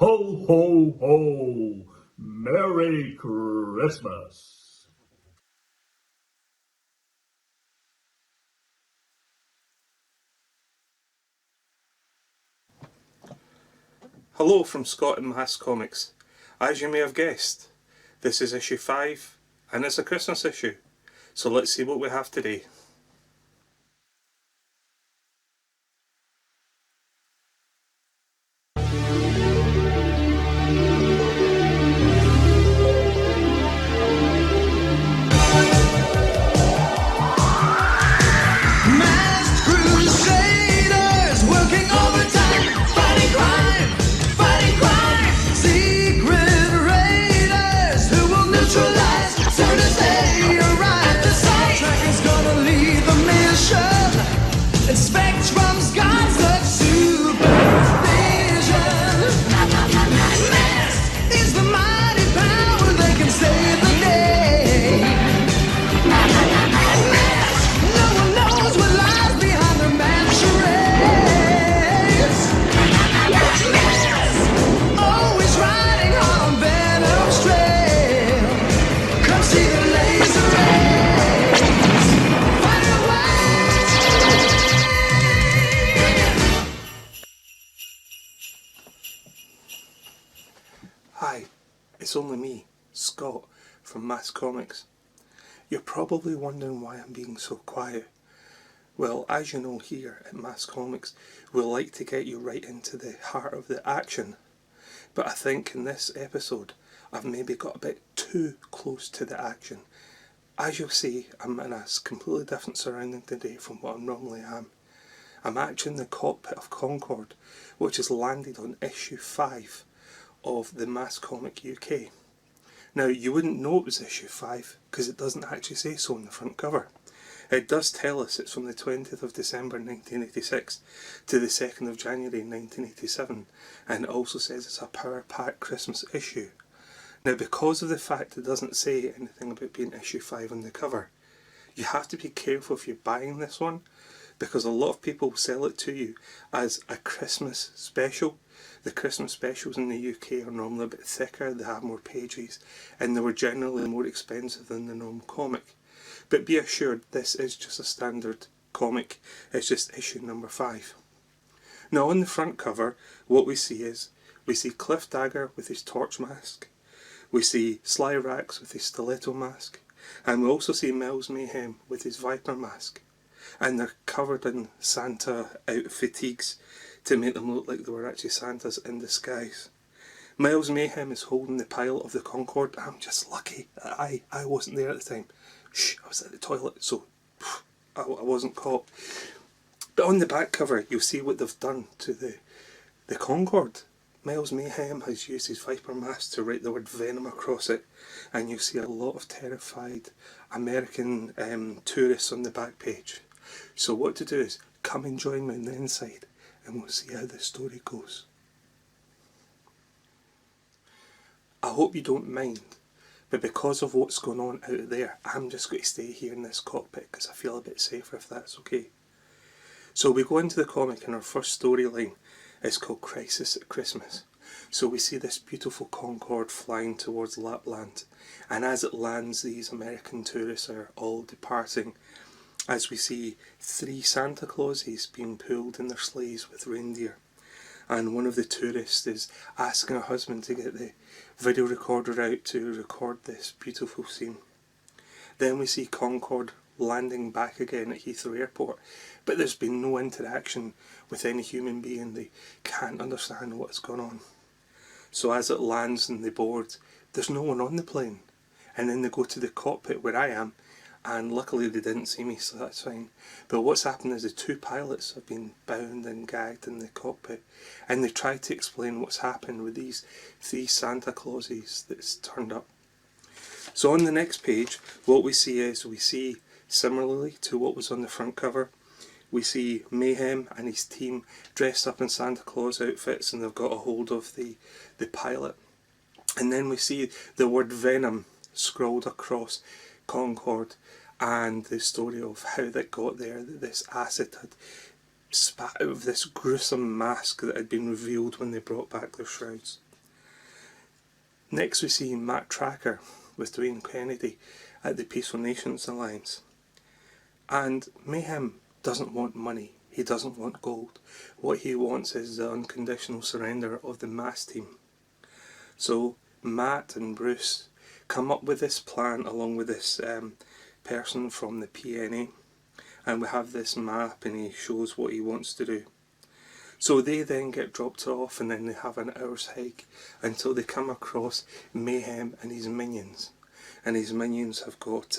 Ho, ho, ho! Merry Christmas! Hello from Scott and M.A.S.K Comics. As you may have guessed, this is issue 5 and it's a Christmas issue. So let's see what we have today. Masked crusaders working overtime, fighting crime. Secret raiders who will neutralize soon as they arrive. The soundtrack is gonna lead the mission. Inspect from skies of supervision. Masked is the mighty power that can save the day. No one knows what lies behind their mask charades. Always riding on Venom's trail. Come see the laser rays. Fight away. Hi, it's only me, Scott, from M.A.S.K Comics. You're probably wondering why I'm being so quiet. Well, as you know, here at M.A.S.K Comics, we like to get you right into the heart of the action. But I think in this episode, I've maybe got a bit too close to the action. As you'll see, I'm in a completely different surrounding today from what I normally am. I'm actually in the cockpit of Concorde, which has landed on issue 5 of the M.A.S.K Comic UK. Now, you wouldn't know it was issue 5 because it doesn't actually say so on the front cover. It does tell us it's from the 20th of December 1986 to the 2nd of January 1987, and it also says it's a power pack Christmas issue. Now, because of the fact it doesn't say anything about being issue 5 on the cover, you have to be careful if you're buying this one, because a lot of people sell it to you as a Christmas special. The Christmas specials in the UK are normally a bit thicker, they have more pages, and they were generally more expensive than the normal comic. But be assured, this is just a standard comic, it's just issue number 5. Now on the front cover, what we see is, we see Cliff Dagger with his torch mask, we see Sly Rax with his stiletto mask, and we also see Miles Mayhem with his viper mask. And they're covered in Santa out fatigues to make them look like they were actually Santas in disguise. Miles Mayhem is holding the pilot of the Concorde. I'm just lucky that I wasn't there at the time. Shh, I was at the toilet, so I wasn't caught. But on the back cover, you'll see what they've done to the Concorde. Miles Mayhem has used his viper mask to write the word Venom across it, and you'll see a lot of terrified American tourists on the back page. So what to do is come and join me on the inside and we'll see how the story goes. I hope you don't mind, but because of what's going on out there, I'm just going to stay here in this cockpit because I feel a bit safer, if that's okay. So we go into the comic and our first storyline is called Crisis at Christmas. So we see this beautiful Concorde flying towards Lapland, and as it lands, these American tourists are all departing, as we see 3 Santa Clauses being pulled in their sleighs with reindeer. And one of the tourists is asking her husband to get the video recorder out to record this beautiful scene. Then we see Concorde landing back again at Heathrow Airport, but there's been no interaction with any human being. They can't understand what's going on. So as it lands and they board, there's no one on the plane. And then they go to the cockpit where I am, and luckily they didn't see me, so that's fine. But what's happened is the 2 pilots have been bound and gagged in the cockpit, and they try to explain what's happened with these 3 Santa Clauses that's turned up. So on the next page, what we see is, we see, similarly to what was on the front cover, we see Mayhem and his team dressed up in Santa Claus outfits, and they've got a hold of the pilot. And then we see the word Venom scrolled across Concorde, and the story of how that got there, that this acid had spat out of this gruesome mask that had been revealed when they brought back their shrouds. Next we see Matt Tracker with Dwayne Kennedy at the Peaceful Nations Alliance. And Mayhem doesn't want money, he doesn't want gold. What he wants is the unconditional surrender of the M.A.S.K team. So Matt and Bruce come up with this plan along with this person from the PNA, and we have this map and he shows what he wants to do. So they then get dropped off and then they have an hour's hike until they come across Mayhem and his minions. And his minions have got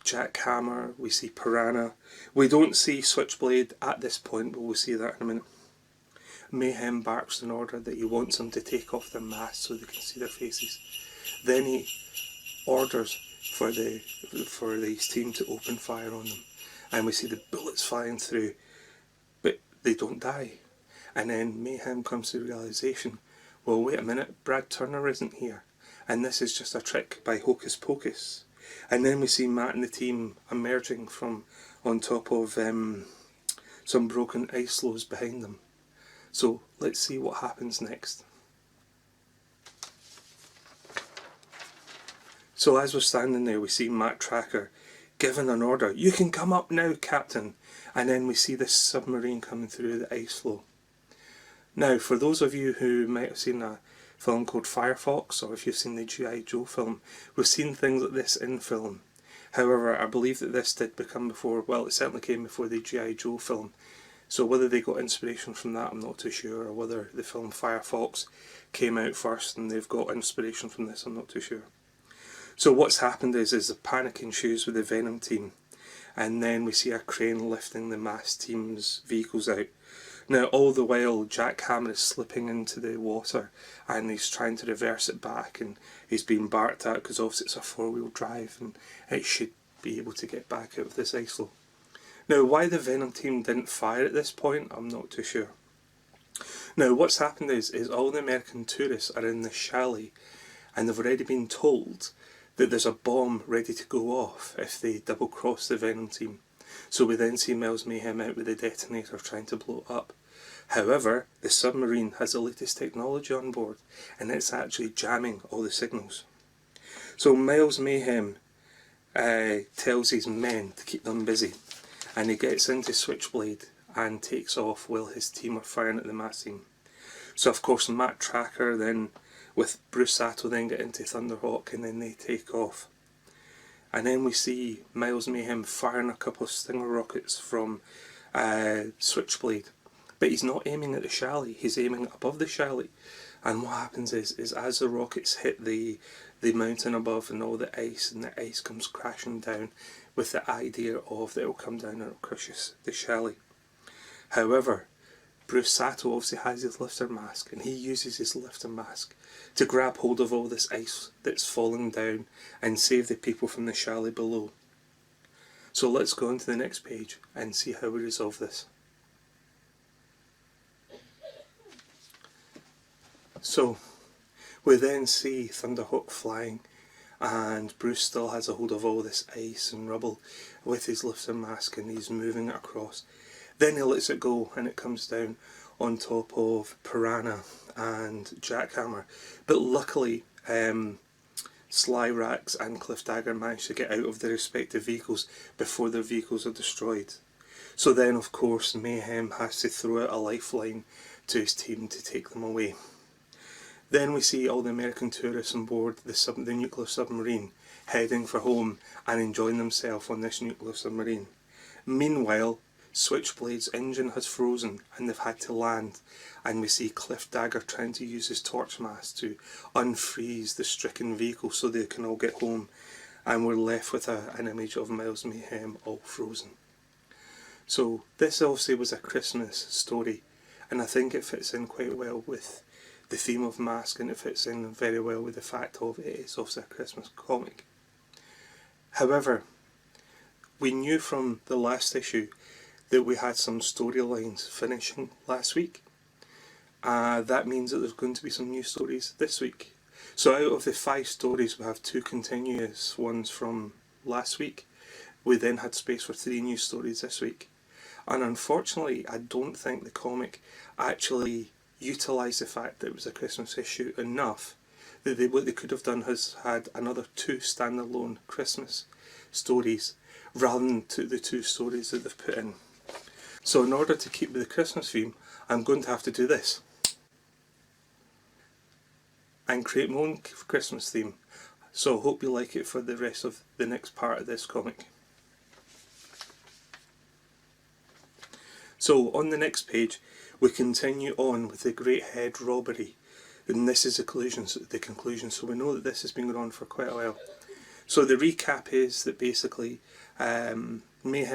Jackhammer, we see Piranha. We don't see Switchblade at this point, but we'll see that in a minute. Mayhem barks an order that he wants them to take off their masks so they can see their faces. Then he orders for his team to open fire on them. And we see the bullets flying through, but they don't die. And then Mayhem comes to the realisation, well wait a minute, Brad Turner isn't here. And this is just a trick by Hocus Pocus. And then we see Matt and the team emerging from on top of some broken ice floes behind them. So let's see what happens next. So as we're standing there, we see Matt Tracker given an order, "You can come up now, Captain." And then we see this submarine coming through the ice floe. Now, for those of you who might have seen a film called Firefox, or if you've seen the G.I. Joe film, we've seen things like this in film. However, I believe that this did become before, well, it certainly came before the G.I. Joe film. So whether they got inspiration from that, I'm not too sure, or whether the film Firefox came out first and they've got inspiration from this, I'm not too sure. So what's happened is the panic ensues with the Venom team, and then we see a crane lifting the M.A.S.K team's vehicles out. Now all the while Jackhammer is slipping into the water and he's trying to reverse it back, and he's being barked at because obviously it's a four-wheel drive and it should be able to get back out of this ice floe. Now why the Venom team didn't fire at this point, I'm not too sure. Now what's happened is all the American tourists are in the chalet and they've already been told that there's a bomb ready to go off if they double cross the Venom team. So we then see Miles Mayhem out with the detonator trying to blow it up. However, the submarine has the latest technology on board and it's actually jamming all the signals. So Miles Mayhem tells his men to keep them busy, and he gets into Switchblade and takes off while his team are firing at the M.A.S.K team. So of course Matt Tracker then with Bruce Sato then get into Thunderhawk and then they take off. And then we see Miles Mayhem firing a couple of Stinger rockets from Switchblade. But he's not aiming at the chalet, he's aiming above the chalet. And what happens is as the rockets hit the mountain above and all the ice, and the ice comes crashing down with the idea of that it will come down and it will crush the chalet. However, Bruce Sato obviously has his lifter mask, and he uses his lifter mask to grab hold of all this ice that's falling down and save the people from the chalet below. So let's go on to the next page and see how we resolve this. So we then see Thunderhawk flying, and Bruce still has a hold of all this ice and rubble with his lifter mask, and he's moving it across. Then he lets it go and it comes down on top of Piranha and Jackhammer. But luckily Slyrax and Cliff Dagger manage to get out of their respective vehicles before their vehicles are destroyed. So then of course Mayhem has to throw out a lifeline to his team to take them away. Then we see all the American tourists on board the nuclear submarine heading for home and enjoying themselves on this nuclear submarine. Meanwhile, Switchblade's engine has frozen and they've had to land, and we see Cliff Dagger trying to use his torch mask to unfreeze the stricken vehicle so they can all get home, and we're left with an image of Miles Mayhem all frozen. So this obviously was a Christmas story, and I think it fits in quite well with the theme of M.A.S.K, and it fits in very well with the fact of it is obviously a Christmas comic. However, we knew from the last issue that we had some storylines finishing last week. That means that there's going to be some new stories this week. So out of the 5 stories, we have 2 continuous ones from last week. We then had space for 3 new stories this week. And unfortunately, I don't think the comic actually utilised the fact that it was a Christmas issue enough what they could have done is had another 2 standalone Christmas stories rather than the 2 stories that they've put in. So in order to keep with the Christmas theme, I'm going to have to do this and create my own Christmas theme. So I hope you like it for the rest of the next part of this comic. So on the next page we continue on with the Great Head robbery, and this is the conclusion, so we know that this has been going on for quite a while. So the recap is that basically Mayhem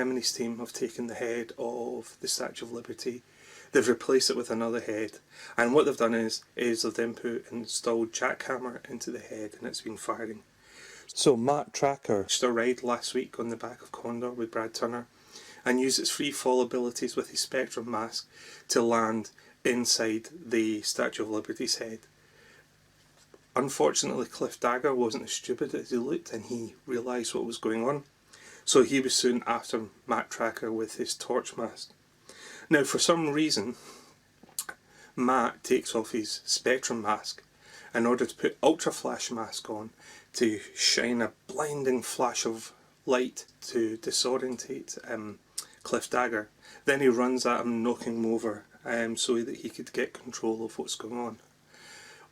and his team have taken the head of the Statue of Liberty, they've replaced it with another head, and what they've done is they've then installed jackhammer into the head, and it's been firing. So Matt Tracker just a ride last week on the back of Condor with Brad Turner and used its free fall abilities with his Spectrum M.A.S.K to land inside the Statue of Liberty's head. Unfortunately, Cliff Dagger wasn't as stupid as he looked, and he realised what was going on, so he was soon after Matt Tracker with his torch mask. Now for some reason Matt takes off his Spectrum mask in order to put Ultra Flash mask on to shine a blinding flash of light to disorientate Cliff Dagger. Then he runs at him, knocking him over so that he could get control of what's going on.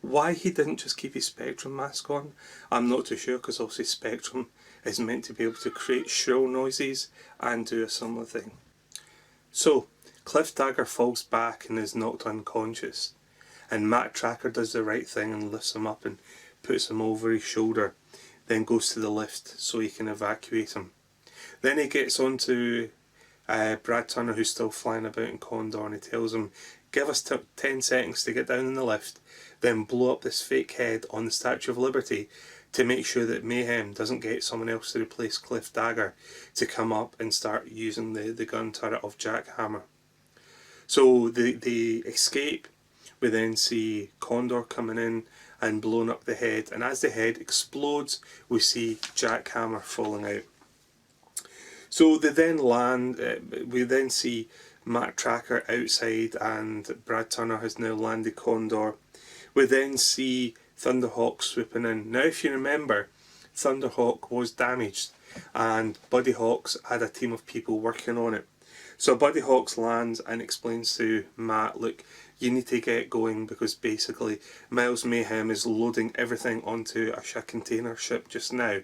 Why he didn't just keep his Spectrum mask on, I'm not too sure, because obviously Spectrum is meant to be able to create shrill noises and do a similar thing. So Cliff Dagger falls back and is knocked unconscious, and Matt Tracker does the right thing and lifts him up and puts him over his shoulder, then goes to the lift so he can evacuate him. Then he gets onto Brad Turner, who's still flying about in Condor, and he tells him, give us 10 seconds to get down in the lift, then blow up this fake head on the Statue of Liberty to make sure that Mayhem doesn't get someone else to replace Cliff Dagger to come up and start using the gun turret of Jackhammer. So they escape. We then see Condor coming in and blowing up the head, and as the head explodes we see Jackhammer falling out. So they then land, we then see Matt Tracker outside, and Brad Turner has now landed Condor. We then see Thunderhawk swooping in. Now if you remember, Thunderhawk was damaged and Buddy Hawks had a team of people working on it. So Buddy Hawks lands and explains to Matt, look, you need to get going because basically Miles Mayhem is loading everything onto a container ship just now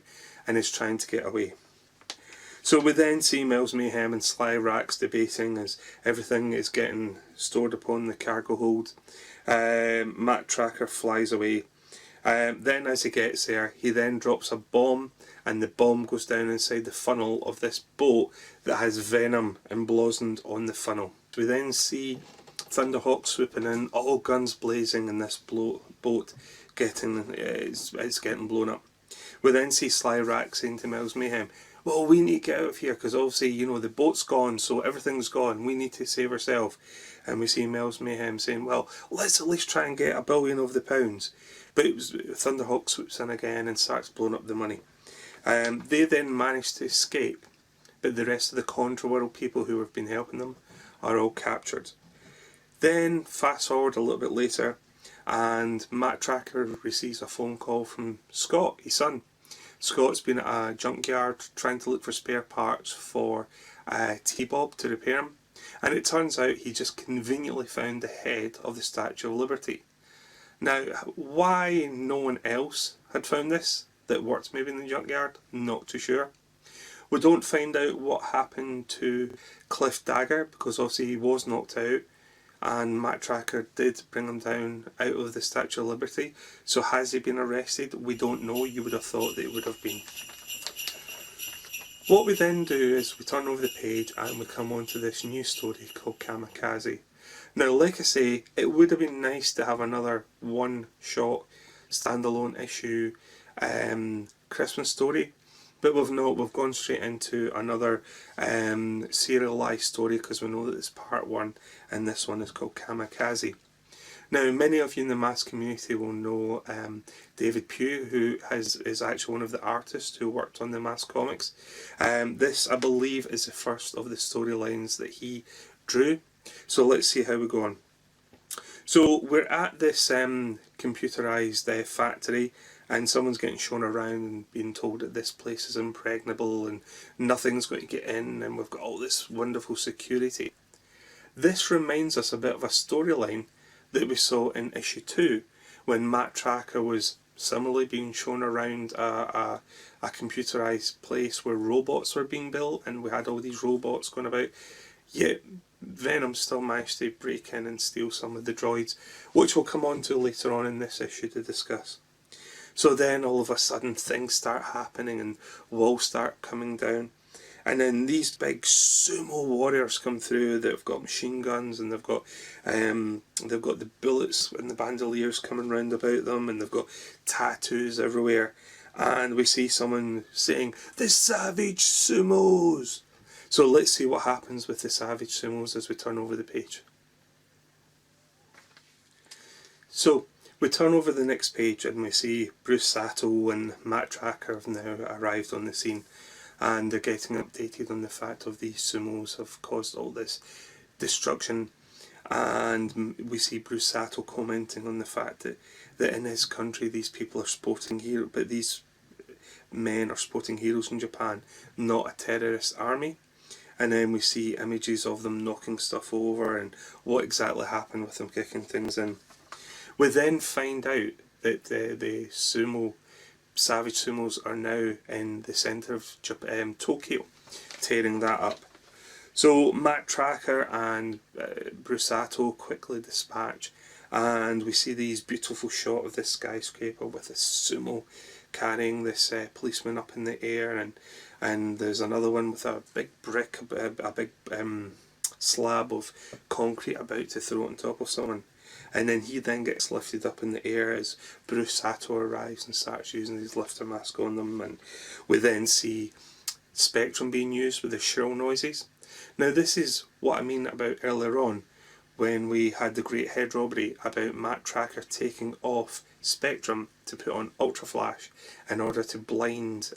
and is trying to get away. So we then see Miles Mayhem and Sly Rax debating as everything is getting stored upon the cargo hold. Matt Tracker flies away. Then as he gets there, he then drops a bomb, and the bomb goes down inside the funnel of this boat that has venom emblazoned on the funnel. We then see Thunderhawk swooping in, all guns blazing, and this boat is getting blown up. We then see Sly Rax saying to Miles Mayhem, well, we need to get out of here because obviously, you know, the boat's gone, so everything's gone, we need to save ourselves. And we see Miles Mayhem saying, well, let's at least try and get £1 billion of the pounds. But Thunderhawk swoops in again and starts blowing up the money. They then manage to escape, but the rest of the Contra World people who have been helping them are all captured. Then fast forward a little bit later, and Matt Tracker receives a phone call from Scott, his son. Scott's been at a junkyard trying to look for spare parts for T-Bob to repair him, and it turns out he just conveniently found the head of the Statue of Liberty. Now, why no one else had found this that worked maybe in the junkyard, not too sure. We don't find out what happened to Cliff Dagger because obviously he was knocked out, and Matt Tracker did bring him down out of the Statue of Liberty. So has he been arrested? We don't know. You would have thought that it would have been. What we then do is we turn over the page and we come on to this new story called Kamikaze. Now, like I say, it would have been nice to have another one-shot standalone issue Christmas story, but we've not. We've gone straight into another serialised story because we know that it's part 1 and this one is called Kamikaze. Now, many of you in the M.A.S.K community will know David Pugh, who is actually one of the artists who worked on the M.A.S.K comics. This, I believe, is the first of the storylines that he drew. So let's see how we go on. So we're at this computerised factory, and someone's getting shown around and being told that this place is impregnable and nothing's going to get in, and we've got all this wonderful security. This reminds us a bit of a storyline that we saw in issue 2, when Matt Tracker was similarly being shown around a computerised place where robots were being built, and we had all these robots going about. Yet Venom still managed to break in and steal some of the droids, which we'll come on to later on in this issue to discuss. So then all of a sudden things start happening and walls start coming down. And then these big sumo warriors come through that have got machine guns, and they've got the bullets and the bandoliers coming round about them, and they've got tattoos everywhere. And we see someone saying, "The Savage Sumos!" So let's see what happens with the Savage Sumos as we turn over the page. So we turn over the next page and we see Bruce Sato and Matt Tracker have now arrived on the scene, and they're getting updated on the fact of these sumos have caused all this destruction. And we see Bruce Sato commenting on the fact that in his country these people are sporting heroes, but these men are sporting heroes in Japan, not a terrorist army. And then we see images of them knocking stuff over and what exactly happened with them kicking things in. We then find out that the Savage Sumos are now in the centre of Tokyo, tearing that up. So Matt Tracker and Bruce Sato quickly dispatch, and we see these beautiful shot of this skyscraper with a sumo carrying this policeman up in the air, and there's another one with a big brick, a big slab of concrete about to throw on top of someone. And then he then gets lifted up in the air as Bruce Sato arrives and starts using his lifter mask on them. And we then see Spectrum being used with the shrill noises. Now this is what I mean about earlier on, when we had the great head robbery about Matt Tracker taking off Spectrum to put on Ultra Flash in order to blind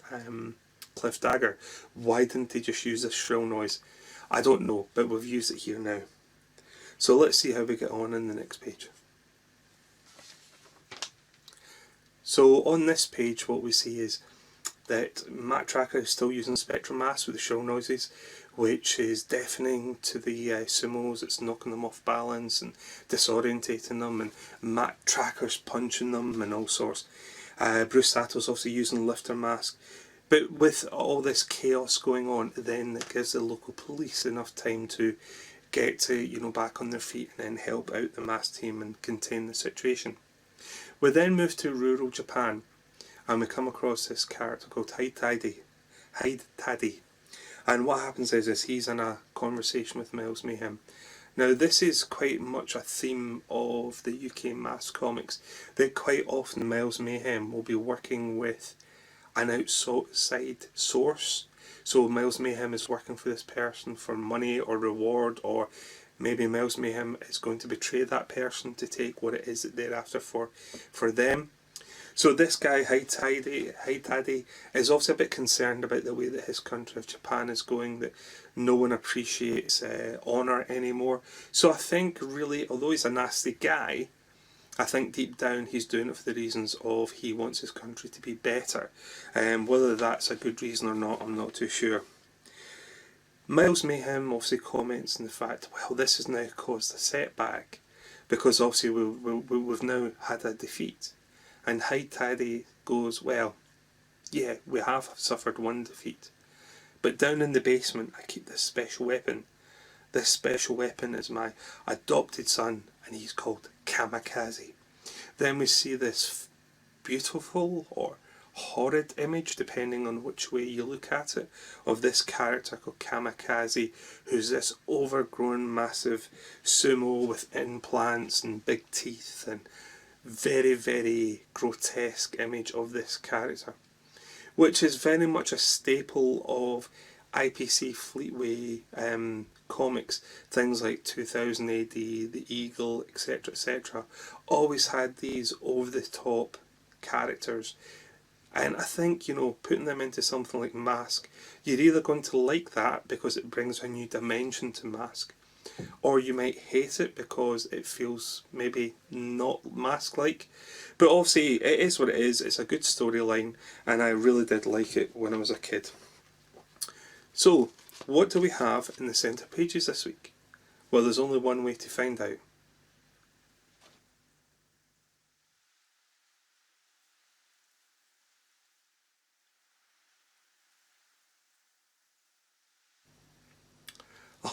Cliff Dagger. Why didn't they just use this shrill noise? I don't know, but we've used it here now. So let's see how we get on in the next page. So on this page what we see is that Matt Tracker is still using Spectrum Mask with the shrill noises, which is deafening to the sumos. It's knocking them off balance and disorientating them, and Matt Tracker's punching them and all sorts. Bruce Sato's also using Lifter Mask. But with all this chaos going on, then it gives the local police enough time to get to, back on their feet and then help out the M.A.S.K team and contain the situation. We then move to rural Japan, and we come across this character called Hyde Taddy. And what happens is he's in a conversation with Miles Mayhem. Now this is quite much a theme of the UK M.A.S.K comics, that quite often Miles Mayhem will be working with an outside source. So Miles Mayhem is working for this person for money or reward, or maybe Miles Mayhem is going to betray that person to take what it is that they're after for them. So this guy, Hyde Taddy, is also a bit concerned about the way that his country of Japan is going, that no one appreciates honour anymore. So I think really, although he's a nasty guy, I think deep down he's doing it for the reasons of he wants his country to be better. Whether that's a good reason or not, I'm not too sure. Miles Mayhem obviously comments on the fact, well, this has now caused a setback, because obviously we've now had a defeat. And Hyde Taddy goes, well, yeah, we have suffered one defeat, but down in the basement I keep this special weapon. This special weapon is my adopted son, and he's called Kamikaze. Then we see this beautiful or horrid image, depending on which way you look at it, of this character called Kamikaze, who's this overgrown massive sumo with implants and big teeth, and very, very grotesque image of this character, which is very much a staple of IPC Fleetway comics. Things like 2000 AD, The Eagle, etc., etc., always had these over-the-top characters. And I think, putting them into something like M.A.S.K, you're either going to like that because it brings a new dimension to M.A.S.K, or you might hate it because it feels maybe not M.A.S.K-like. But obviously it is what it is, it's a good storyline, and I really did like it when I was a kid. So, what do we have in the centre pages this week? Well, there's only one way to find out.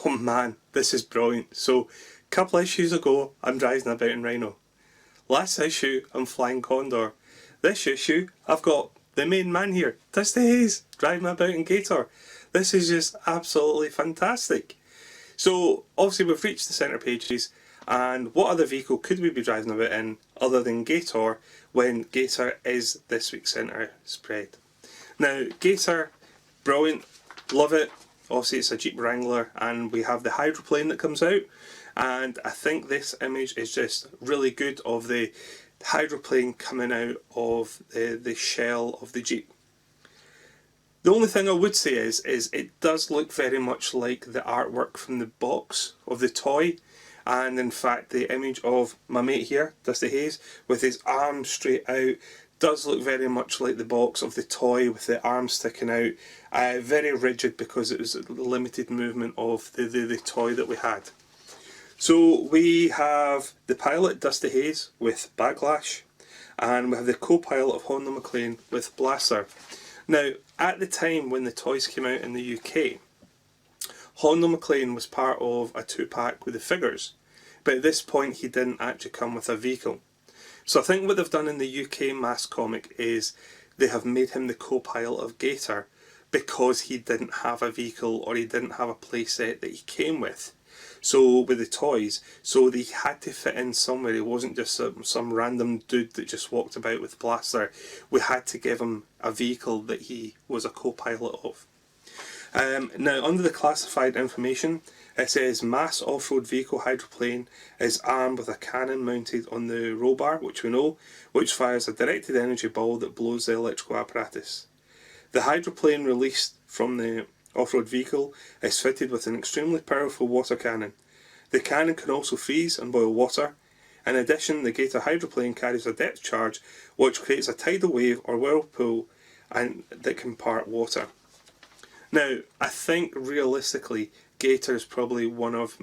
Oh man, this is brilliant. So, a couple issues ago, I'm driving about in Rhino. Last issue, I'm flying Condor. This issue, I've got the main man here, Dusty Hayes, driving about in Gator. This is just absolutely fantastic. So, obviously we've reached the centre pages, and what other vehicle could we be driving about in other than Gator when Gator is this week's centre spread? Now, Gator, brilliant, love it. Obviously it's a Jeep Wrangler, and we have the hydroplane that comes out, and I think this image is just really good of the hydroplane coming out of the shell of the Jeep. The only thing I would say is it does look very much like the artwork from the box of the toy, and in fact the image of my mate here, Dusty Hayes, with his arms straight out, does look very much like the box of the toy with the arms sticking out. Very rigid because it was a limited movement of the toy that we had. So we have the pilot Dusty Hayes with Backlash, and we have the co-pilot of Honda McLean with Blaster. Now, at the time when the toys came out in the UK, Honda McLean was part of a 2-pack with the figures, but at this point he didn't actually come with a vehicle. So I think what they've done in the UK M.A.S.K comic is they have made him the co-pilot of Gator because he didn't have a vehicle, or he didn't have a playset that he came with. So with the toys, so they had to fit in somewhere. He wasn't just some random dude that just walked about with Blaster. We had to give him a vehicle that he was a co-pilot of. Now, under the classified information, it says M.A.S.K off-road vehicle hydroplane is armed with a cannon mounted on the roll bar, which we know, which fires a directed energy ball that blows the electrical apparatus. The hydroplane released from the off-road vehicle is fitted with an extremely powerful water cannon. The cannon can also freeze and boil water. In addition, the Gator hydroplane carries a depth charge which creates a tidal wave or whirlpool and that can part water. Now, I think realistically, Gator is probably one of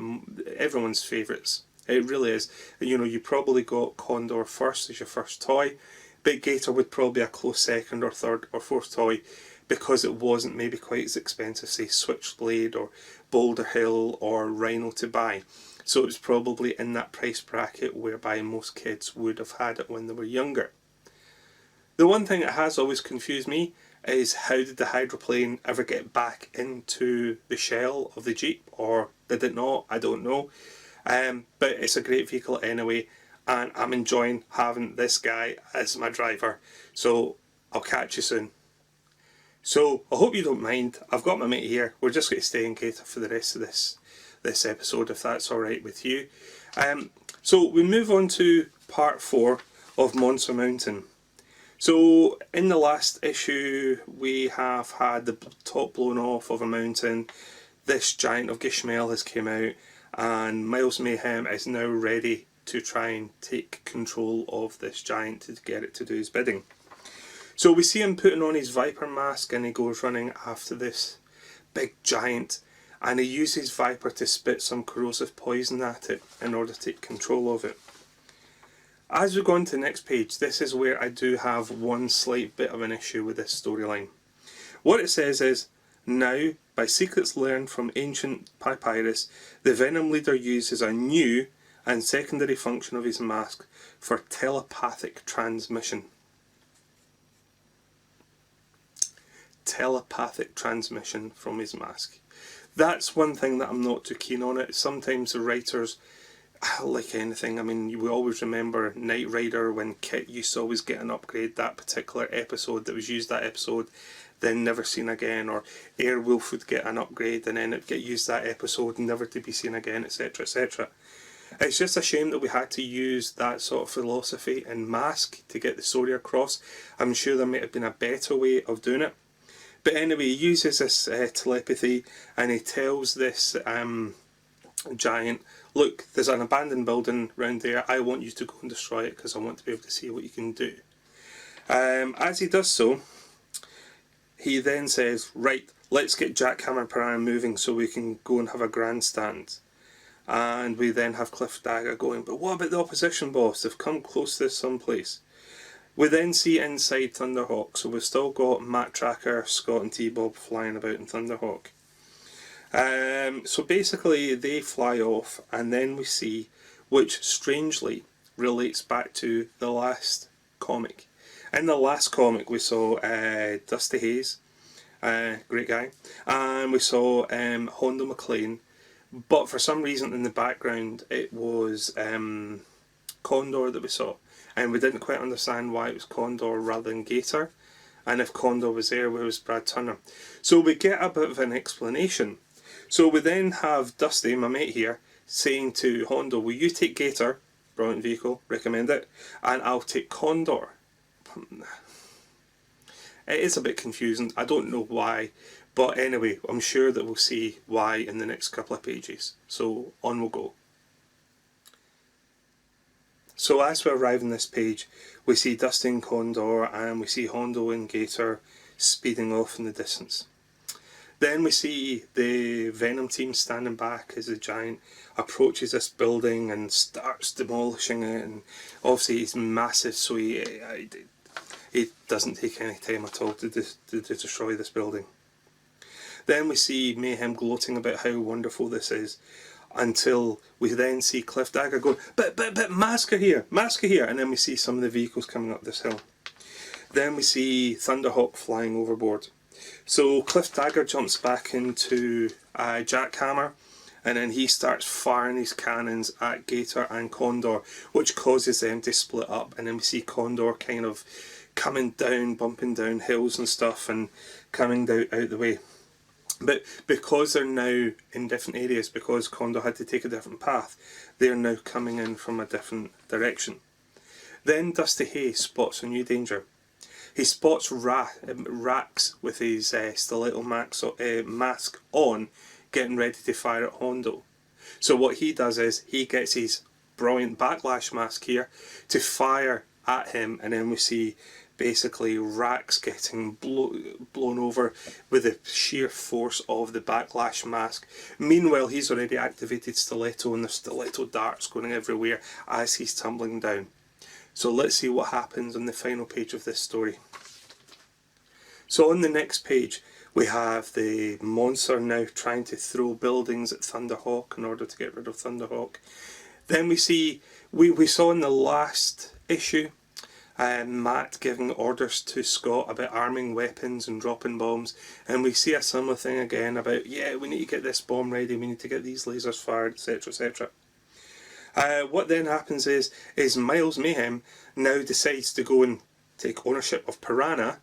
everyone's favourites. It really is. You know, you probably got Condor first as your first toy, but Gator would probably be a close second or third or fourth toy because it wasn't maybe quite as expensive, say Switchblade or Boulder Hill or Rhino to buy. So it was probably in that price bracket whereby most kids would have had it when they were younger. The one thing that has always confused me is how did the hydroplane ever get back into the shell of the Jeep, or did it not? I don't know. But it's a great vehicle anyway, and I'm enjoying having this guy as my driver. So I'll catch you soon. So I hope you don't mind. I've got my mate here. We're just going to stay in Gator for the rest of this episode, if that's alright with you. So we move on to part 4 of Monster Mountain. So in the last issue we have had the top blown off of a mountain. This giant of Gishmael has came out, and Miles Mayhem is now ready to try and take control of this giant to get it to do his bidding. So we see him putting on his Viper mask, and he goes running after this big giant, and he uses Viper to spit some corrosive poison at it in order to take control of it. As we go on to the next page, this is where I do have one slight bit of an issue with this storyline. What it says is, now, by secrets learned from ancient papyrus, the Venom Leader uses a new and secondary function of his mask for telepathic transmission. Telepathic transmission from his mask. That's one thing that I'm not too keen on it. Sometimes the writers, like anything, I mean, we always remember Knight Rider when Kit used to always get an upgrade, that particular episode that was used that episode, then never seen again, or Airwolf would get an upgrade and then it get used that episode, never to be seen again, etc, etc. It's just a shame that we had to use that sort of philosophy in M.A.S.K to get the story across. I'm sure there might have been a better way of doing it. But anyway, he uses this telepathy, and he tells this giant, look, there's an abandoned building round there, I want you to go and destroy it because I want to be able to see what you can do. As he does so, he then says, right, let's get Jackhammer and Piranha moving so we can go and have a grandstand. And we then have Cliff Dagger going, but what about the opposition boss? They've come close to someplace. We then see inside Thunderhawk, so we've still got Matt Tracker, Scott and T-Bob flying about in Thunderhawk. So basically they fly off, and then we see, which strangely relates back to the last comic. In the last comic we saw Dusty Hayes, great guy, and we saw Hondo McLean, but for some reason in the background it was Condor that we saw, and we didn't quite understand why it was Condor rather than Gator, and if Condor was there, where was Brad Turner? So we get a bit of an explanation. So we then have Dusty, my mate here, saying to Hondo, will you take Gator, brilliant vehicle, recommend it, and I'll take Condor. It is a bit confusing, I don't know why, but anyway, I'm sure that we'll see why in the next couple of pages. So on we'll go. So as we arrive on this page, we see Dusty and Condor, and we see Hondo and Gator speeding off in the distance. Then we see the Venom team standing back as the giant approaches this building and starts demolishing it, and obviously he's massive, so he doesn't take any time at all to destroy this building. Then we see Mayhem gloating about how wonderful this is, until we then see Cliff Dagger going, but M.A.S.K here, M.A.S.K here, and then we see some of the vehicles coming up this hill. Then we see Thunderhawk flying overboard. So Cliff Dagger jumps back into Jackhammer, and then he starts firing his cannons at Gator and Condor, which causes them to split up, and then we see Condor kind of coming down, bumping down hills and stuff, and coming out the way. But because they're now in different areas, because Condor had to take a different path, they're now coming in from a different direction. Then Dusty Hay spots a new danger. He spots Rax with his stiletto mask on, getting ready to fire at Hondo. So what he does is he gets his brilliant backlash mask here to fire at him, and then we see basically Rax getting blown over with the sheer force of the backlash mask. Meanwhile, he's already activated Stiletto, and the Stiletto darts going everywhere as he's tumbling down. So let's see what happens on the final page of this story. So on the next page we have the monster now trying to throw buildings at Thunderhawk in order to get rid of Thunderhawk. Then we see, we saw in the last issue Matt giving orders to Scott about arming weapons and dropping bombs, and we see a similar thing again about, yeah, we need to get this bomb ready, we need to get these lasers fired, etc, etc. What then happens is Miles Mayhem now decides to go and take ownership of Piranha,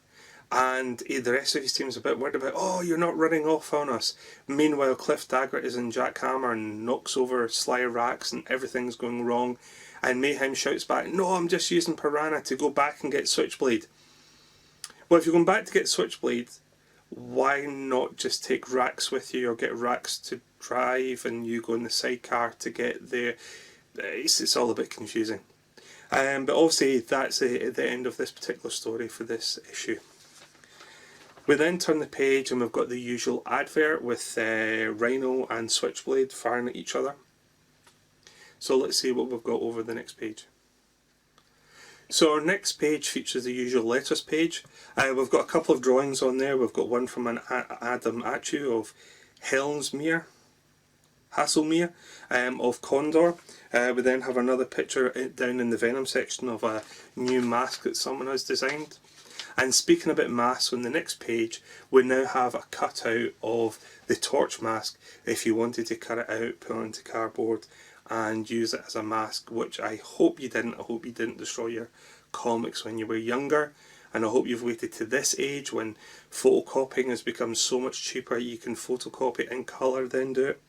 and the rest of his team's a bit worried about, oh, you're not running off on us. Meanwhile, Cliff Dagger is in Jackhammer and knocks over Sly Rax and everything's going wrong, and Mayhem shouts back, no, I'm just using Piranha to go back and get Switchblade. Well, if you're going back to get Switchblade, why not just take Rax with you, or get Rax to drive and you go in the sidecar to get there? It's all a bit confusing. But obviously that's the end of this particular story for this issue. We then turn the page and we've got the usual advert with Rhino and Switchblade firing at each other. So let's see what we've got over the next page. So our next page features the usual letters page. We've got a couple of drawings on there. We've got one from an Adam Achu of Hasselmere of Condor. We then have another picture down in the Venom section of a new mask that someone has designed. And speaking about masks, on the next page we now have a cutout of the Torch mask if you wanted to cut it out, put it onto cardboard and use it as a mask, which I hope you didn't. I hope you didn't destroy your comics when you were younger, and I hope you've waited to this age when photocopying has become so much cheaper, you can photocopy in colour then do it.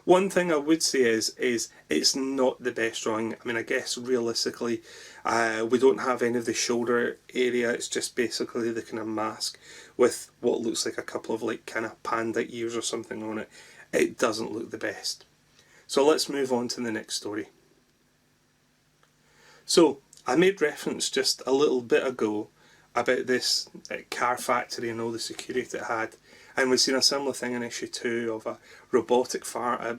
One thing I would say is it's not the best drawing. I mean, I guess realistically we don't have any of the shoulder area, it's just basically the kind of mask with what looks like a couple of like kind of panda ears or something on it. It doesn't look the best. So let's move on to the next story. So I made reference just a little bit ago about this car factory and all the security it had, and we've seen a similar thing in issue 2 of a robotic factory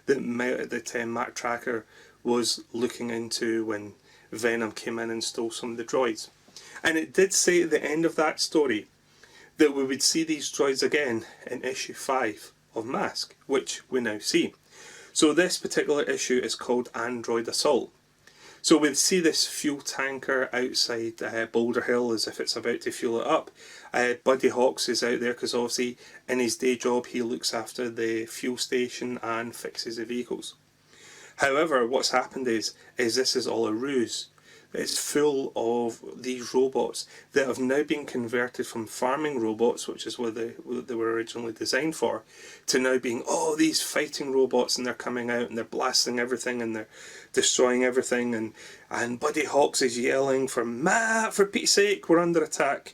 that Mac Tracker was looking into when Venom came in and stole some of the droids. And it did say at the end of that story that we would see these droids again in issue 5 of M.A.S.K, which we now see. So this particular issue is called Android Assault. So we see this fuel tanker outside Boulder Hill as if it's about to fuel it up. Buddy Hawks is out there because obviously in his day job he looks after the fuel station and fixes the vehicles. However, what's happened is this is all a ruse. It's full of these robots that have now been converted from farming robots, which is what they were originally designed for, to now being, oh, these fighting robots, and they're coming out and they're blasting everything and they're destroying everything, and Buddy Hawks is yelling for Matt, for Pete's sake, we're under attack.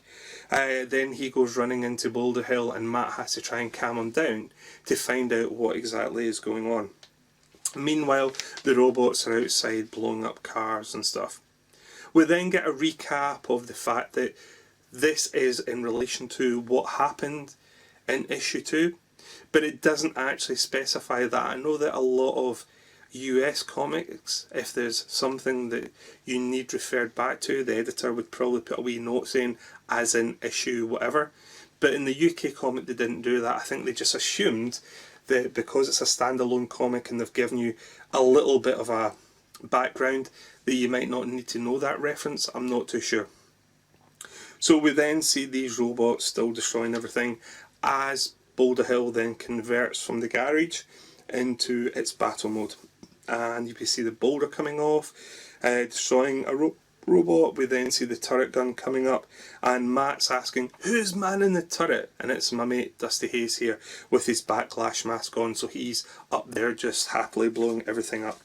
Then he goes running into Boulder Hill and Matt has to try and calm him down to find out what exactly is going on. Meanwhile, the robots are outside blowing up cars and stuff. We then get a recap of the fact that this is in relation to what happened in issue 2, but it doesn't actually specify that. I know that a lot of US comics, if there's something that you need referred back to, the editor would probably put a wee note saying as in issue whatever, but in the UK comic they didn't do that. I think they just assumed that because it's a standalone comic and they've given you a little bit of a background that you might not need to know that reference. I'm not too sure. So we then see these robots still destroying everything as Boulder Hill then converts from the garage into its battle mode, and you can see the boulder coming off, destroying a robot. We then see the turret gun coming up and Matt's asking, who's manning the turret? And it's my mate Dusty Hayes here with his backlash mask on, so he's up there just happily blowing everything up.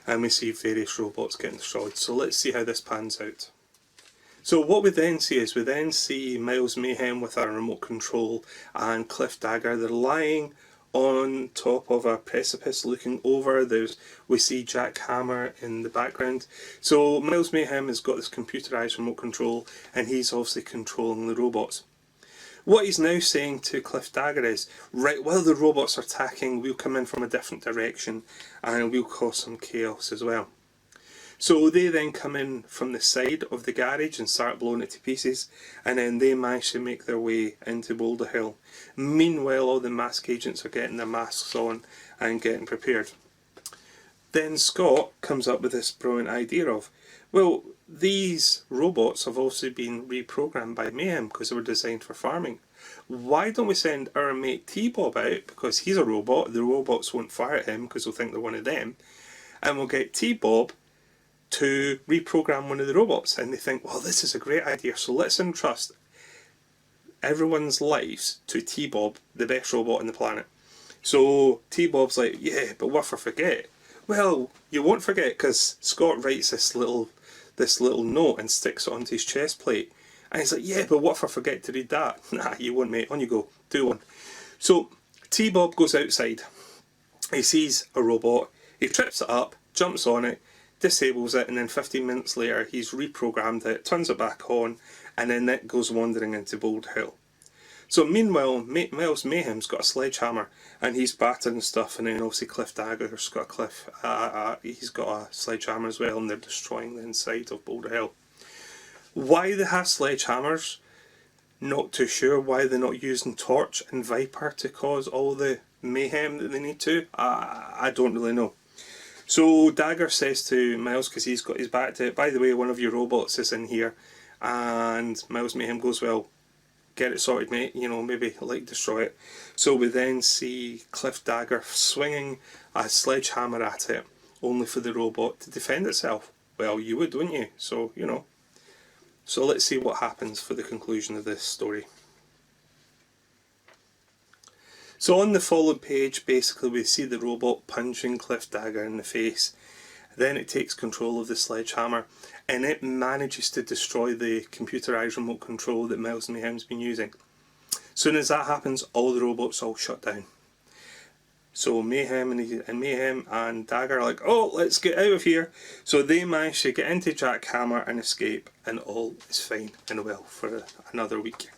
And we see various robots getting destroyed. So let's see how this pans out. So what we then see is Miles Mayhem with a remote control and Cliff Dagger. They're lying on top of a precipice looking over. We see Jack Hammer in the background. So Miles Mayhem has got this computerized remote control and he's obviously controlling the robots. What he's now saying to Cliff Dagger is, right, while the robots are attacking, we'll come in from a different direction and we'll cause some chaos as well. So they then come in from the side of the garage and start blowing it to pieces, and then they manage to make their way into Boulder Hill. Meanwhile, all the M.A.S.K agents are getting their masks on and getting prepared. Then Scott comes up with this brilliant idea of, well, these robots have also been reprogrammed by Mayhem because they were designed for farming. Why don't we send our mate T-Bob out, because he's a robot, the robots won't fire at him because they'll think they're one of them, and we'll get T-Bob to reprogram one of the robots. And they think, well, this is a great idea, so let's entrust everyone's lives to T-Bob, the best robot on the planet. So T-Bob's like, yeah, but what if I forget? Well, you won't forget, because Scott writes this little note and sticks it onto his chest plate. And he's like, yeah, but what if I forget to read that? Nah, you won't, mate. On you go. Do one. So T-Bob goes outside. He sees a robot. He trips it up, jumps on it, disables it, and then 15 minutes later he's reprogrammed it, turns it back on, and then it goes wandering into Boulder Hill. So meanwhile, Miles Mayhem's got a sledgehammer and he's battering stuff, and then obviously Cliff Dagger's got he's got a sledgehammer as well, and they're destroying the inside of Boulder Hill. Why they have sledgehammers, not too sure. Why they're not using Torch and Viper to cause all the mayhem that they need to, I don't really know. So Dagger says to Miles, because he's got his back to it, by the way, one of your robots is in here, and Miles Mayhem goes, well, get it sorted, mate, you know, maybe like destroy it. So we then see Cliff Dagger swinging a sledgehammer at it, only for the robot to defend itself. Well, you would, wouldn't you? So, you know. So let's see what happens for the conclusion of this story. So on the followed page, basically we see the robot punching Cliff Dagger in the face. Then it takes control of the sledgehammer and it manages to destroy the computerized remote control that Miles Mayhem's been using. As soon as that happens, all the robots all shut down. So Mayhem and Dagger are like, oh, let's get out of here. So they manage to get into Jackhammer and escape, and all is fine and well for another week.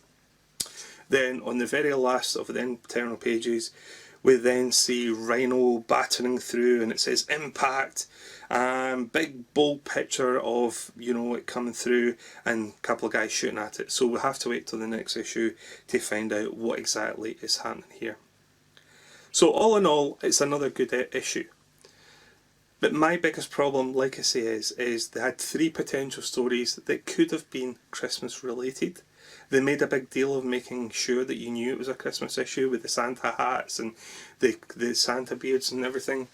Then on the very last of the internal pages, we then see Rhino battering through, and it says Impact, big bold picture of, you know, it coming through, and a couple of guys shooting at it. So we'll have to wait till the next issue to find out what exactly is happening here. So all in all, it's another good issue. But my biggest problem, like I say, is they had 3 potential stories that could have been Christmas related. They made a big deal of making sure that you knew it was a Christmas issue with the Santa hats and the Santa beards and everything.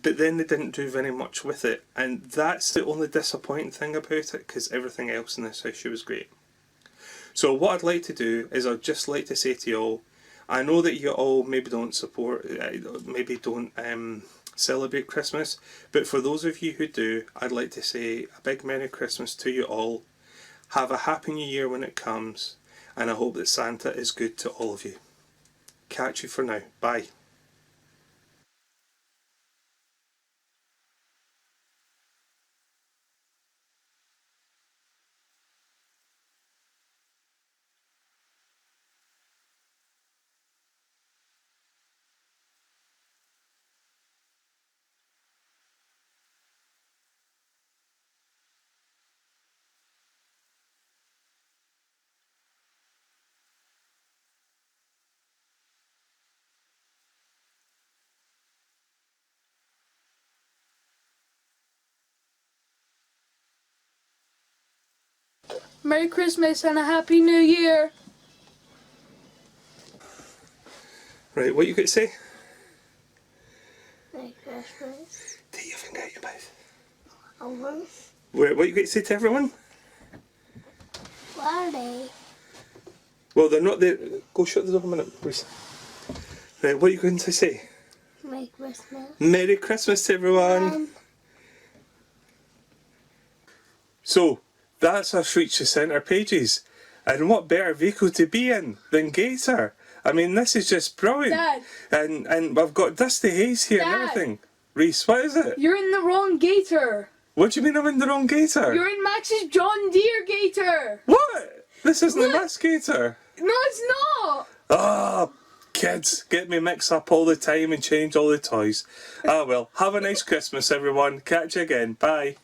But then they didn't do very much with it, and that's the only disappointing thing about it, because everything else in this issue was great. So what I'd like to do is I'd just like to say to you all, I know that you all maybe don't celebrate Christmas, but for those of you who do, I'd like to say a big Merry Christmas to you all. Have a Happy New Year when it comes, and I hope that Santa is good to all of you. Catch you for now. Bye. Merry Christmas and a Happy New Year! Right, what you got to say? Merry Christmas. Take your finger out your mouth. Over. What you got to say to everyone? What are they? Well, they're not there. Go shut the door a minute, please. Right, what are you going to say? Merry Christmas. Merry Christmas to everyone! So, that's our feature centre pages. And what better vehicle to be in than Gator? I mean, this is just brilliant. Dad. And I've got Dusty Hayes here and Dad. everything. Reese, what is it? You're in the wrong Gator! What do you mean I'm in the wrong Gator? You're in Max's John Deere Gator! What? This isn't the Look. M.A.S.K Gator. No, it's not! Ah, kids get me mixed up all the time and change all the toys. Ah well, have a nice Christmas everyone. Catch you again. Bye.